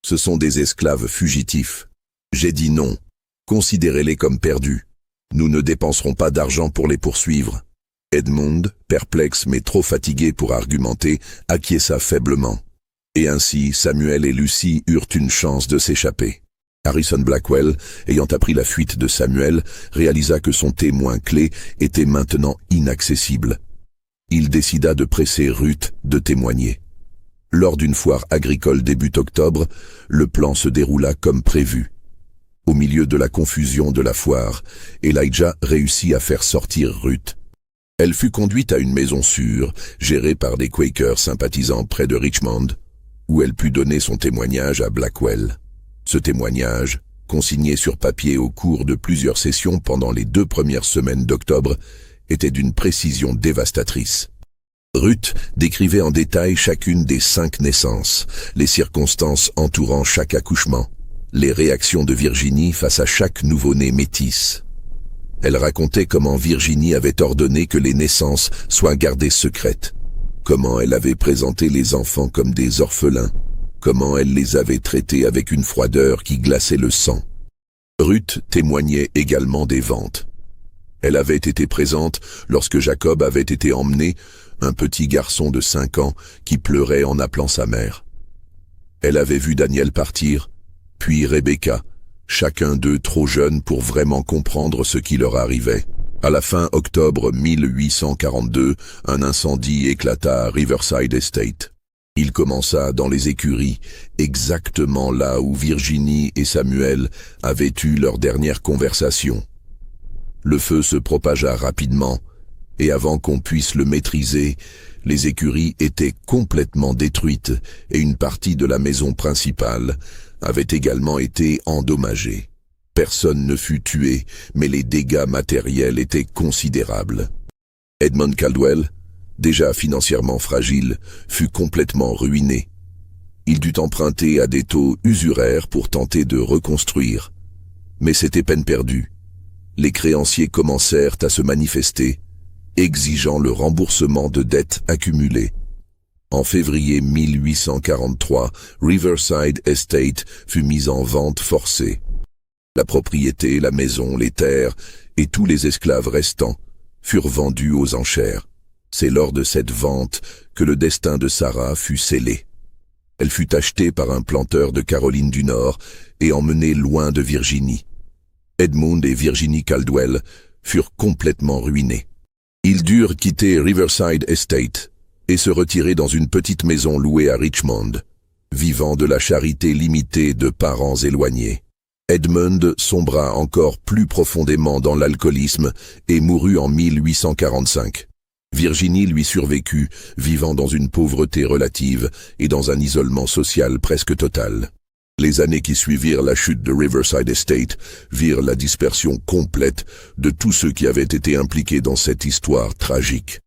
ce sont des esclaves fugitifs. J'ai dit non. Considérez-les comme perdus. Nous ne dépenserons pas d'argent pour les poursuivre. » Edmund, perplexe mais trop fatigué pour argumenter, acquiesça faiblement. Et ainsi, Samuel et Lucie eurent une chance de s'échapper. Harrison Blackwell, ayant appris la fuite de Samuel, réalisa que son témoin clé était maintenant inaccessible. Il décida de presser Ruth de témoigner. Lors d'une foire agricole début octobre, le plan se déroula comme prévu. Au milieu de la confusion de la foire, Elijah réussit à faire sortir Ruth. Elle fut conduite à une maison sûre, gérée par des Quakers sympathisant près de Richmond. où elle put donner son témoignage à Blackwell. Ce témoignage, consigné sur papier au cours de plusieurs sessions pendant les 2 premières semaines d'octobre, était d'une précision dévastatrice. Ruth décrivait en détail chacune des 5 naissances, les circonstances entourant chaque accouchement, les réactions de Virginie face à chaque nouveau-né métis. Elle racontait comment Virginie avait ordonné que les naissances soient gardées secrètes, comment elle avait présenté les enfants comme des orphelins, comment elle les avait traités avec une froideur qui glaçait le sang. Ruth témoignait également des ventes. Elle avait été présente lorsque Jacob avait été emmené, un petit garçon de 5 ans qui pleurait en appelant sa mère. Elle avait vu Daniel partir, puis Rebecca, chacun d'eux trop jeunes pour vraiment comprendre ce qui leur arrivait. À la fin octobre 1842, un incendie éclata à Riverside Estate. Il commença dans les écuries, exactement là où Virginie et Samuel avaient eu leur dernière conversation. Le feu se propagea rapidement, et avant qu'on puisse le maîtriser, les écuries étaient complètement détruites et une partie de la maison principale avait également été endommagée. Personne ne fut tué, mais les dégâts matériels étaient considérables. Edmund Caldwell, déjà financièrement fragile, fut complètement ruiné. Il dut emprunter à des taux usuraires pour tenter de reconstruire. Mais c'était peine perdue. Les créanciers commencèrent à se manifester, exigeant le remboursement de dettes accumulées. En février 1843, Riverside Estate fut mise en vente forcée. La propriété, la maison, les terres et tous les esclaves restants furent vendus aux enchères. C'est lors de cette vente que le destin de Sarah fut scellé. Elle fut achetée par un planteur de Caroline du Nord et emmenée loin de Virginie. Edmund et Virginie Caldwell furent complètement ruinés. Ils durent quitter Riverside Estate et se retirer dans une petite maison louée à Richmond, vivant de la charité limitée de parents éloignés. Edmund sombra encore plus profondément dans l'alcoolisme et mourut en 1845. Virginie lui survécut, vivant dans une pauvreté relative et dans un isolement social presque total. Les années qui suivirent la chute de Riverside Estate virent la dispersion complète de tous ceux qui avaient été impliqués dans cette histoire tragique.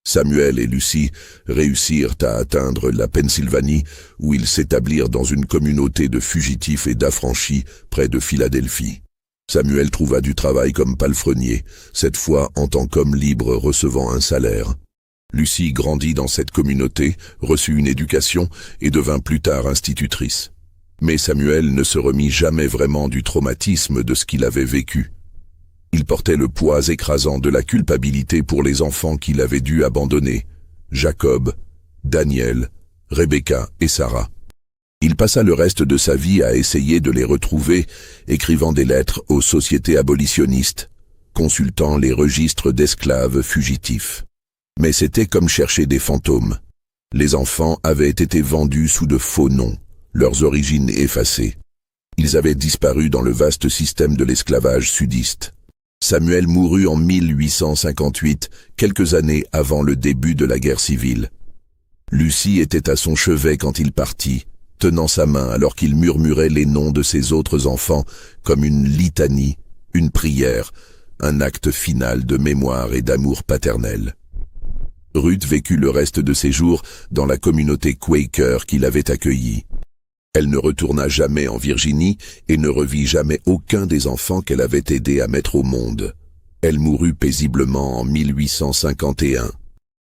Samuel et Lucy réussirent à atteindre la Pennsylvanie, où ils s'établirent dans une communauté de fugitifs et d'affranchis près de Philadelphie. Samuel trouva du travail comme palefrenier, cette fois en tant qu'homme libre recevant un salaire. Lucy grandit dans cette communauté, reçut une éducation et devint plus tard institutrice. Mais Samuel ne se remit jamais vraiment du traumatisme de ce qu'il avait vécu. Il portait le poids écrasant de la culpabilité pour les enfants qu'il avait dû abandonner, Jacob, Daniel, Rebecca et Sarah. Il passa le reste de sa vie à essayer de les retrouver, écrivant des lettres aux sociétés abolitionnistes, consultant les registres d'esclaves fugitifs. Mais c'était comme chercher des fantômes. Les enfants avaient été vendus sous de faux noms, leurs origines effacées. Ils avaient disparu dans le vaste système de l'esclavage sudiste. Samuel mourut en 1858, quelques années avant le début de la guerre civile. Lucy était à son chevet quand il partit, tenant sa main alors qu'il murmurait les noms de ses autres enfants comme une litanie, une prière, un acte final de mémoire et d'amour paternel. Ruth vécut le reste de ses jours dans la communauté Quaker qui l'avait accueillie. Elle ne retourna jamais en Virginie et ne revit jamais aucun des enfants qu'elle avait aidé à mettre au monde. Elle mourut paisiblement en 1851.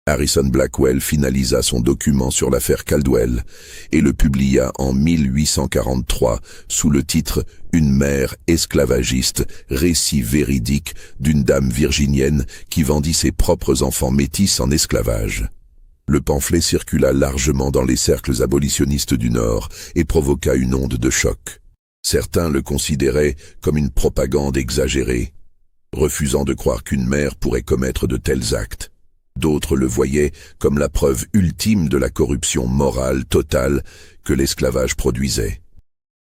Harrison Blackwell finalisa son document sur l'affaire Caldwell et le publia en 1843 sous le titre « Une mère esclavagiste, récit véridique d'une dame virginienne qui vendit ses propres enfants métis en esclavage ». Le pamphlet circula largement dans les cercles abolitionnistes du Nord et provoqua une onde de choc. Certains le considéraient comme une propagande exagérée, refusant de croire qu'une mère pourrait commettre de tels actes. D'autres le voyaient comme la preuve ultime de la corruption morale totale que l'esclavage produisait.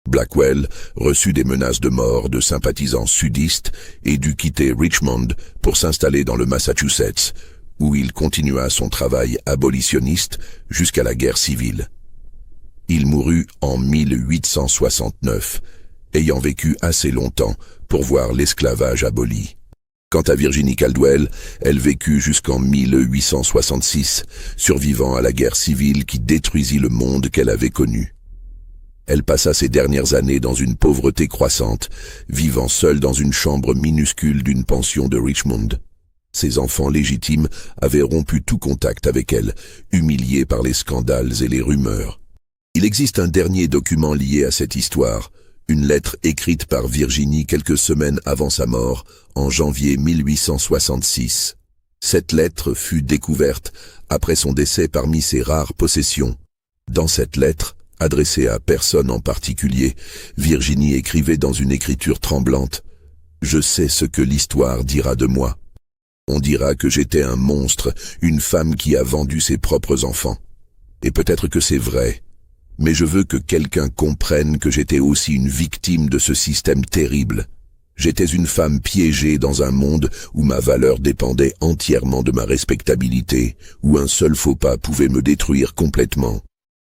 Blackwell reçut des menaces de mort de sympathisants sudistes et dut quitter Richmond pour s'installer dans le Massachusetts, où il continua son travail abolitionniste jusqu'à la guerre civile. Il mourut en 1869, ayant vécu assez longtemps pour voir l'esclavage aboli. Quant à Virginie Caldwell, elle vécut jusqu'en 1866, survivant à la guerre civile qui détruisit le monde qu'elle avait connu. Elle passa ses dernières années dans une pauvreté croissante, vivant seule dans une chambre minuscule d'une pension de Richmond. Ses enfants légitimes avaient rompu tout contact avec elle, humiliés par les scandales et les rumeurs. Il existe un dernier document lié à cette histoire, une lettre écrite par Virginie quelques semaines avant sa mort, en janvier 1866. Cette lettre fut découverte après son décès parmi ses rares possessions. Dans cette lettre, adressée à personne en particulier, Virginie écrivait dans une écriture tremblante « Je sais ce que l'histoire dira de moi. On dira que j'étais un monstre, une femme qui a vendu ses propres enfants. Et peut-être que c'est vrai. Mais je veux que quelqu'un comprenne que j'étais aussi une victime de ce système terrible. J'étais une femme piégée dans un monde où ma valeur dépendait entièrement de ma respectabilité, où un seul faux pas pouvait me détruire complètement.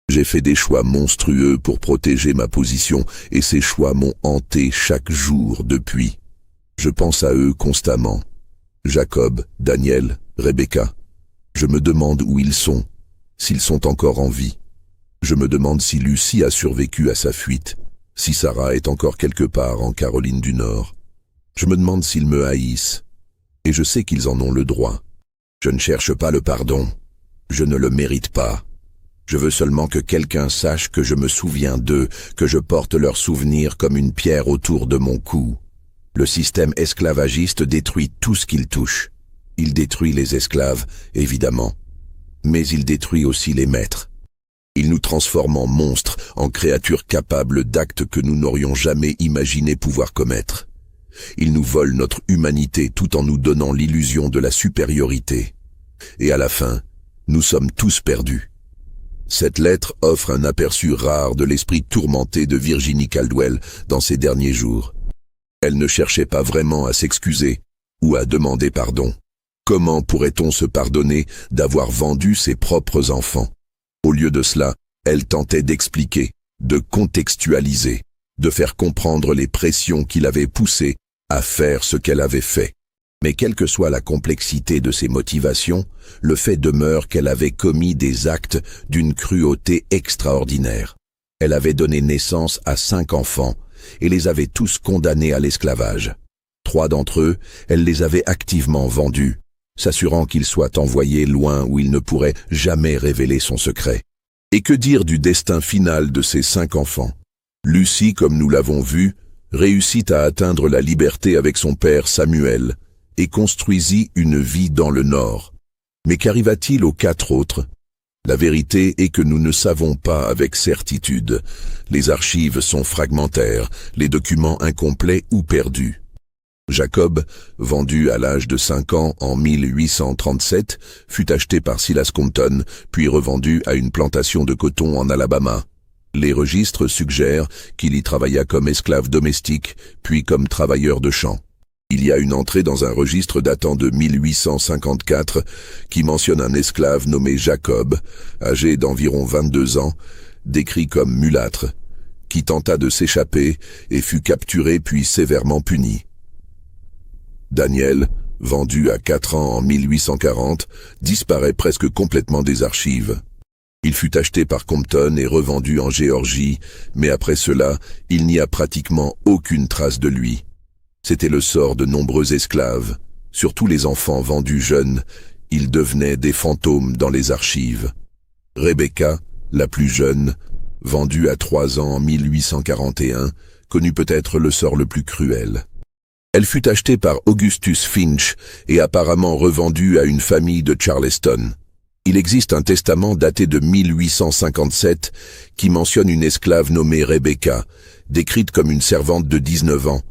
J'ai fait des choix monstrueux pour protéger ma position et ces choix m'ont hanté chaque jour depuis. Je pense à eux constamment. Jacob, Daniel, Rebecca. Je me demande où ils sont, s'ils sont encore en vie. Je me demande si Lucie a survécu à sa fuite, si Sarah est encore quelque part en Caroline du Nord. Je me demande s'ils me haïssent, et je sais qu'ils en ont le droit. Je ne cherche pas le pardon, je ne le mérite pas. Je veux seulement que quelqu'un sache que je me souviens d'eux, que je porte leurs souvenirs comme une pierre autour de mon cou. Le système esclavagiste détruit tout ce qu'il touche. Il détruit les esclaves, évidemment, mais il détruit aussi les maîtres. Il nous transforme en monstres, en créatures capables d'actes que nous n'aurions jamais imaginé pouvoir commettre. Il nous vole notre humanité tout en nous donnant l'illusion de la supériorité. Et à la fin, nous sommes tous perdus. Cette lettre offre un aperçu rare de l'esprit tourmenté de Virginie Caldwell dans ses derniers jours. Elle ne cherchait pas vraiment à s'excuser ou à demander pardon. Comment pourrait-on se pardonner d'avoir vendu ses propres enfants? Au lieu de cela, elle tentait d'expliquer, de contextualiser, de faire comprendre les pressions qui l'avaient poussée à faire ce qu'elle avait fait. Mais quelle que soit la complexité de ses motivations, le fait demeure qu'elle avait commis des actes d'une cruauté extraordinaire. Elle avait donné naissance à 5 enfants et les avait tous condamnés à l'esclavage. 3 d'entre eux, elle les avait activement vendus, s'assurant qu'ils soient envoyés loin où il ne pourrait jamais révéler son secret. Et que dire du destin final de ces 5 enfants? Lucie, comme nous l'avons vu, réussit à atteindre la liberté avec son père Samuel et construisit une vie dans le Nord. Mais qu'arriva-t-il aux 4 autres? La vérité est que nous ne savons pas avec certitude. Les archives sont fragmentaires, les documents incomplets ou perdus. Jacob, vendu à l'âge de 5 ans en 1837, fut acheté par Silas Compton, puis revendu à une plantation de coton en Alabama. Les registres suggèrent qu'il y travailla comme esclave domestique, puis comme travailleur de champ. Il y a une entrée dans un registre datant de 1854 qui mentionne un esclave nommé Jacob, âgé d'environ 22 ans, décrit comme mulâtre, qui tenta de s'échapper et fut capturé puis sévèrement puni. Daniel, vendu à 4 ans en 1840, disparaît presque complètement des archives. Il fut acheté par Compton et revendu en Géorgie, mais après cela, il n'y a pratiquement aucune trace de lui. C'était le sort de nombreux esclaves, surtout les enfants vendus jeunes, ils devenaient des fantômes dans les archives. Rebecca, la plus jeune, vendue à 3 ans en 1841, connut peut-être le sort le plus cruel. Elle fut achetée par Augustus Finch et apparemment revendue à une famille de Charleston. Il existe un testament daté de 1857 qui mentionne une esclave nommée Rebecca, décrite comme une servante de 19 ans,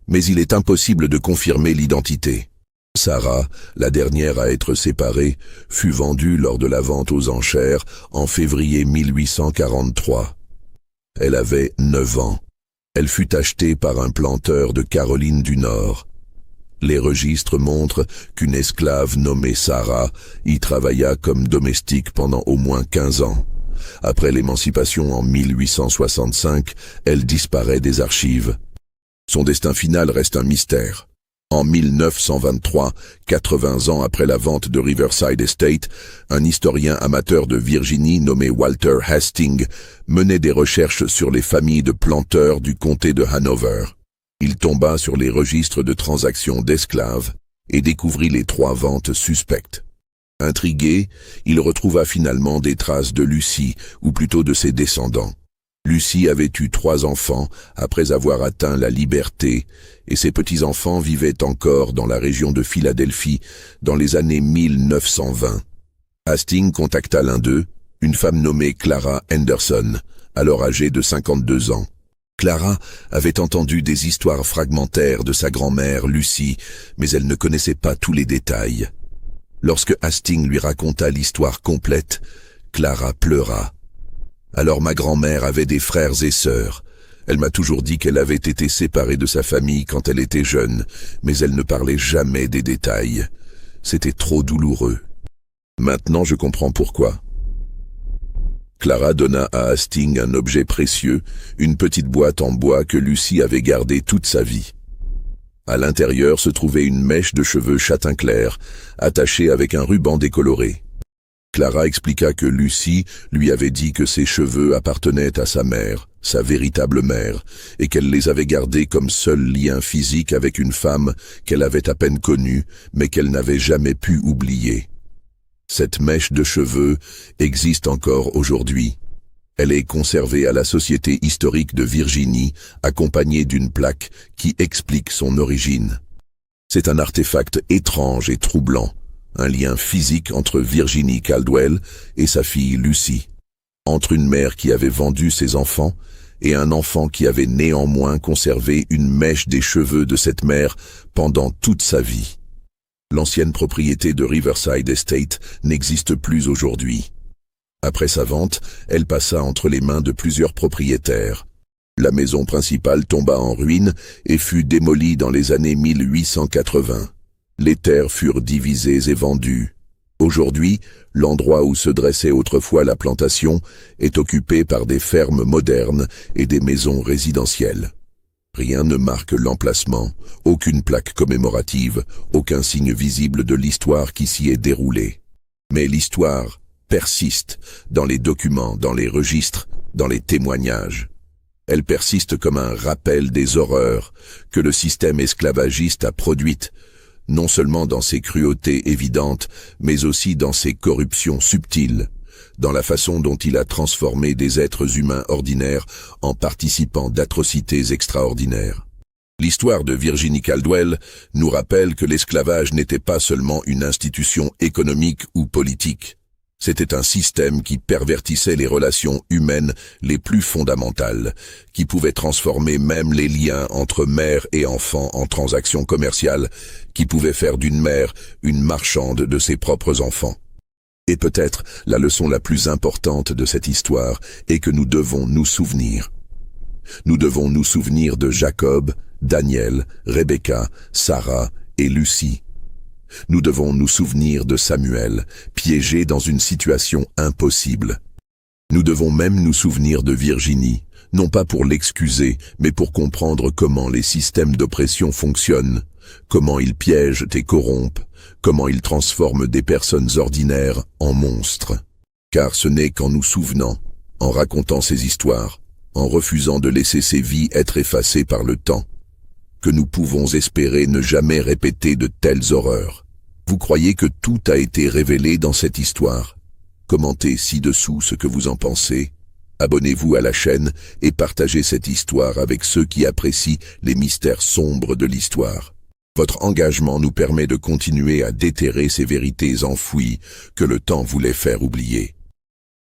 mais il est impossible de confirmer l'identité. Sarah, la dernière à être séparée, fut vendue lors de la vente aux enchères en février 1843. Elle avait 9 ans. Elle fut achetée par un planteur de Caroline du Nord. Les registres montrent qu'une esclave nommée Sarah y travailla comme domestique pendant au moins 15 ans. Après l'émancipation en 1865, elle disparaît des archives. Son destin final reste un mystère. En 1923, 80 ans après la vente de Riverside Estate, un historien amateur de Virginie nommé Walter Hastings menait des recherches sur les familles de planteurs du comté de Hanover. Il tomba sur les registres de transactions d'esclaves et découvrit les 3 ventes suspectes. Intrigué, il retrouva finalement des traces de Lucy, ou plutôt de ses descendants. Lucy avait eu 3 enfants après avoir atteint la liberté, et ses petits-enfants vivaient encore dans la région de Philadelphie dans les années 1920. Hastings contacta l'un d'eux, une femme nommée Clara Henderson, alors âgée de 52 ans. Clara avait entendu des histoires fragmentaires de sa grand-mère Lucy, mais elle ne connaissait pas tous les détails. Lorsque Hastings lui raconta l'histoire complète, Clara pleura. Alors ma grand-mère avait des frères et sœurs. Elle m'a toujours dit qu'elle avait été séparée de sa famille quand elle était jeune, mais elle ne parlait jamais des détails. C'était trop douloureux. Maintenant je comprends pourquoi. Clara donna à Hastings un objet précieux, une petite boîte en bois que Lucy avait gardée toute sa vie. À l'intérieur se trouvait une mèche de cheveux châtain clair, attachée avec un ruban décoloré. Clara expliqua que Lucy lui avait dit que ses cheveux appartenaient à sa mère, sa véritable mère, et qu'elle les avait gardés comme seul lien physique avec une femme qu'elle avait à peine connue, mais qu'elle n'avait jamais pu oublier. Cette mèche de cheveux existe encore aujourd'hui. Elle est conservée à la Société historique de Virginie, accompagnée d'une plaque qui explique son origine. C'est un artefact étrange et troublant. Un lien physique entre Virginie Caldwell et sa fille Lucy, entre une mère qui avait vendu ses enfants et un enfant qui avait néanmoins conservé une mèche des cheveux de cette mère pendant toute sa vie. L'ancienne propriété de Riverside Estate n'existe plus aujourd'hui. Après sa vente, elle passa entre les mains de plusieurs propriétaires. La maison principale tomba en ruine et fut démolie dans les années 1880. Les terres furent divisées et vendues. Aujourd'hui, l'endroit où se dressait autrefois la plantation est occupé par des fermes modernes et des maisons résidentielles. Rien ne marque l'emplacement, aucune plaque commémorative, aucun signe visible de l'histoire qui s'y est déroulée. Mais l'histoire persiste dans les documents, dans les registres, dans les témoignages. Elle persiste comme un rappel des horreurs que le système esclavagiste a produites, non seulement dans ses cruautés évidentes, mais aussi dans ses corruptions subtiles, dans la façon dont il a transformé des êtres humains ordinaires en participants d'atrocités extraordinaires. L'histoire de Virginie Caldwell nous rappelle que l'esclavage n'était pas seulement une institution économique ou politique. C'était un système qui pervertissait les relations humaines les plus fondamentales, qui pouvait transformer même les liens entre mère et enfant en transactions commerciales, qui pouvait faire d'une mère une marchande de ses propres enfants. Et peut-être la leçon la plus importante de cette histoire est que nous devons nous souvenir. Nous devons nous souvenir de Jacob, Daniel, Rebecca, Sarah et Lucy. Nous devons nous souvenir de Samuel, piégé dans une situation impossible. Nous devons même nous souvenir de Virginie, non pas pour l'excuser, mais pour comprendre comment les systèmes d'oppression fonctionnent, comment ils piègent et corrompent, comment ils transforment des personnes ordinaires en monstres. Car ce n'est qu'en nous souvenant, en racontant ces histoires, en refusant de laisser ces vies être effacées par le temps, que nous pouvons espérer ne jamais répéter de telles horreurs. Vous croyez que tout a été révélé dans cette histoire? Commentez ci-dessous ce que vous en pensez. Abonnez-vous à la chaîne et partagez cette histoire avec ceux qui apprécient les mystères sombres de l'histoire. Votre engagement nous permet de continuer à déterrer ces vérités enfouies que le temps voulait faire oublier.